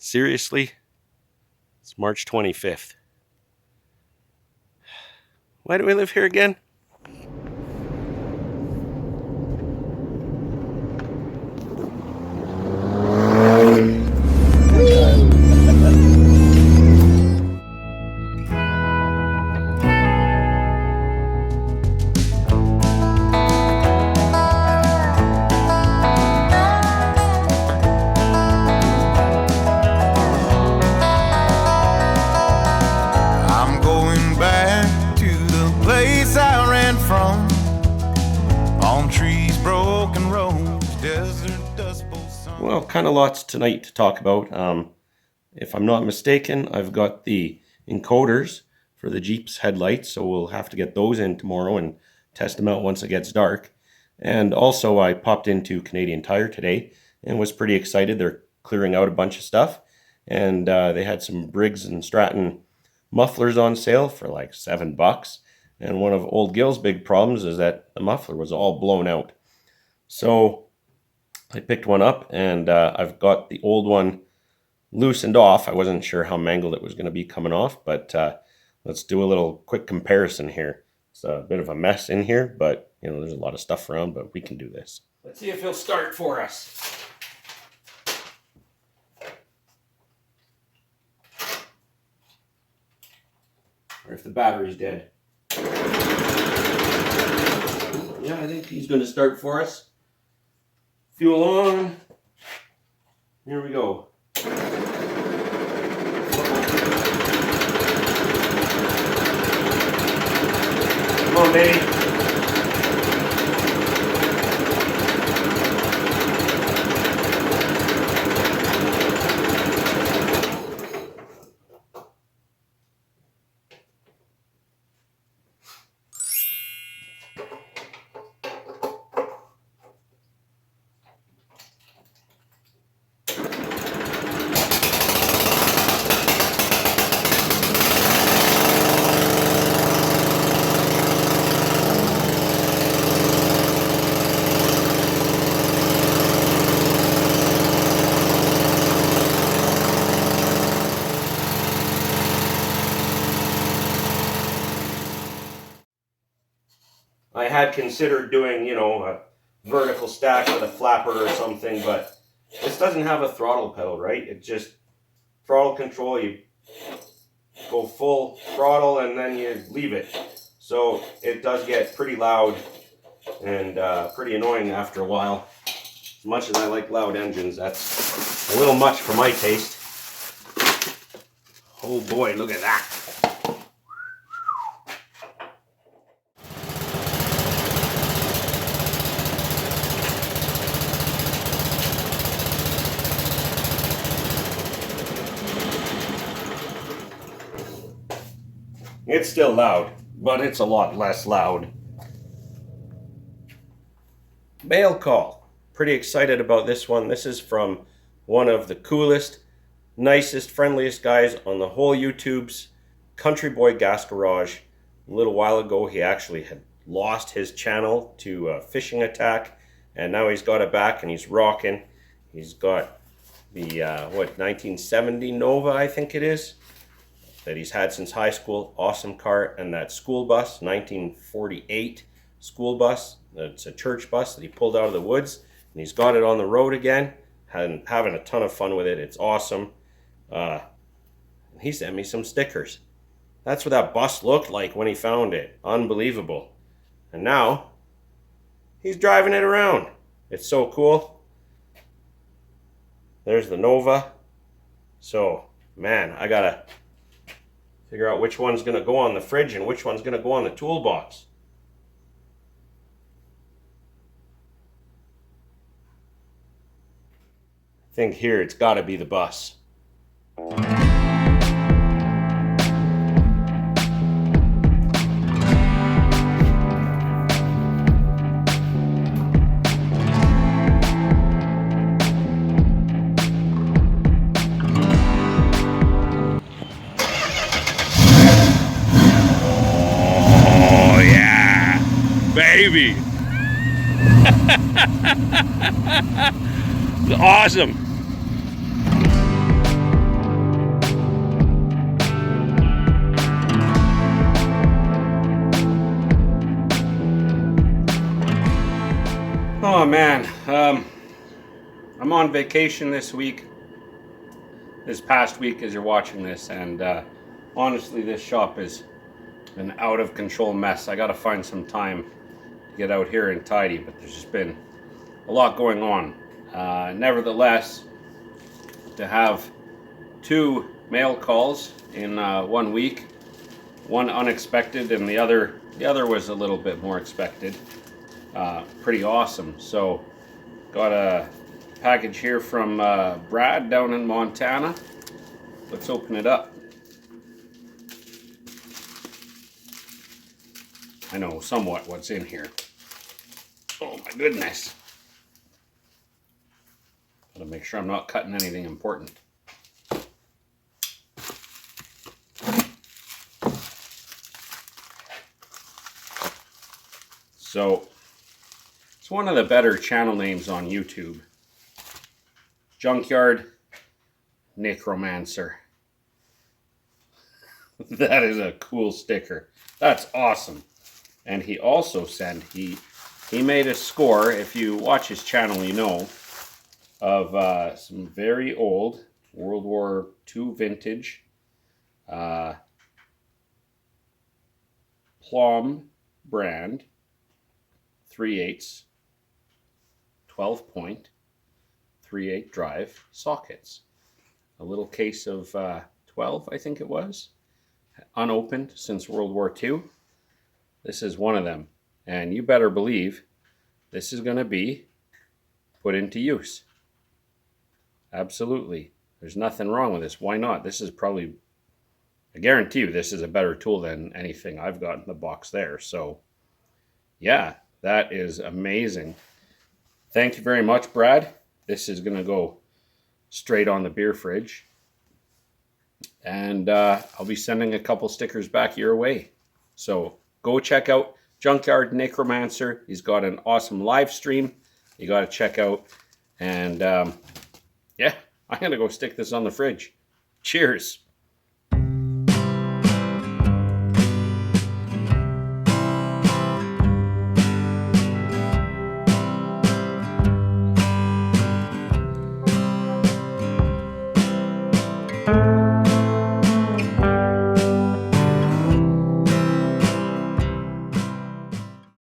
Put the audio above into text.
Seriously? It's March 25th. Why do we live here again? I'm going back to the place I ran from. Palm trees, broken roads, desert dust bowl sun. Well, kind of lots tonight to talk about. If I'm not mistaken, I've got the encoders for the Jeep's headlights, so we'll have to get those in tomorrow and test them out once it gets dark. And also, I popped into Canadian Tire today and was pretty excited. They're clearing out a bunch of stuff, and they had some Briggs and Stratton mufflers on sale for like $7. And one of Old Gil's big problems is that the muffler was all blown out. So I picked one up, and I've got the old one loosened off. I wasn't sure how mangled it was going to be coming off, but let's do a little quick comparison here. It's a bit of a mess in here, but there's a lot of stuff around, but we can do this. Let's see if he'll start for us. Or if the battery's dead. Yeah, I think he's going to start for us. Fuel on. Here we go. Come on, baby. I had considered doing, a vertical stack with a flapper or something, but this doesn't have a throttle pedal, right? It just throttle control, you go full throttle and then you leave it. So it does get pretty loud and pretty annoying after a while. As much as I like loud engines, that's a little much for my taste. Oh boy, look at that. It's still loud, but it's a lot less loud. Mail call. Pretty excited about this one. This is from one of the coolest, nicest, friendliest guys on the whole YouTube's Country Boy Gas Garage. A little while ago, he actually had lost his channel to a phishing attack, and now he's got it back and he's rocking. He's got the 1970 Nova, I think it is, that he's had since high school. Awesome car. And that school bus, 1948 school bus. It's a church bus that he pulled out of the woods, and he's got it on the road again, and having a ton of fun with it. It's awesome. He sent me some stickers. That's what that bus looked like when he found it. Unbelievable. And now he's driving it around. It's so cool. There's the Nova. So, man, I gotta figure out which one's going to go on the fridge and which one's going to go on the toolbox. I think here it's got to be the bus. Baby. Awesome. Oh man, I'm on vacation this week, this past week as you're watching this, and honestly this shop is an out of control mess. I gotta find some time to get out here and tidy, but there's just been a lot going on. Nevertheless, to have 2 mail calls in 1 week, one unexpected and the other was a little bit more expected. Pretty awesome. So got a package here from Brad down in Montana. Let's open it up. I know somewhat what's in here. Oh my goodness. Gotta make sure I'm not cutting anything important. So, it's one of the better channel names on YouTube. Junkyard Necromancer. That is a cool sticker. That's awesome. And he also sent, he made a score, if you watch his channel you know, of some very old World War II vintage Plum brand 3/8 12-point 3/8 drive sockets. A little case of 12, I think it was, unopened since World War II. This is one of them, and you better believe this is going to be put into use. Absolutely. There's nothing wrong with this. Why not? This is probably, I guarantee you, this is a better tool than anything I've got in the box there. So, yeah, that is amazing. Thank you very much, Brad. This is going to go straight on the beer fridge. And I'll be sending a couple stickers back your way. So go check out Junkyard Necromancer. He's got an awesome live stream you got to check out. And yeah, I'm going to go stick this on the fridge. Cheers.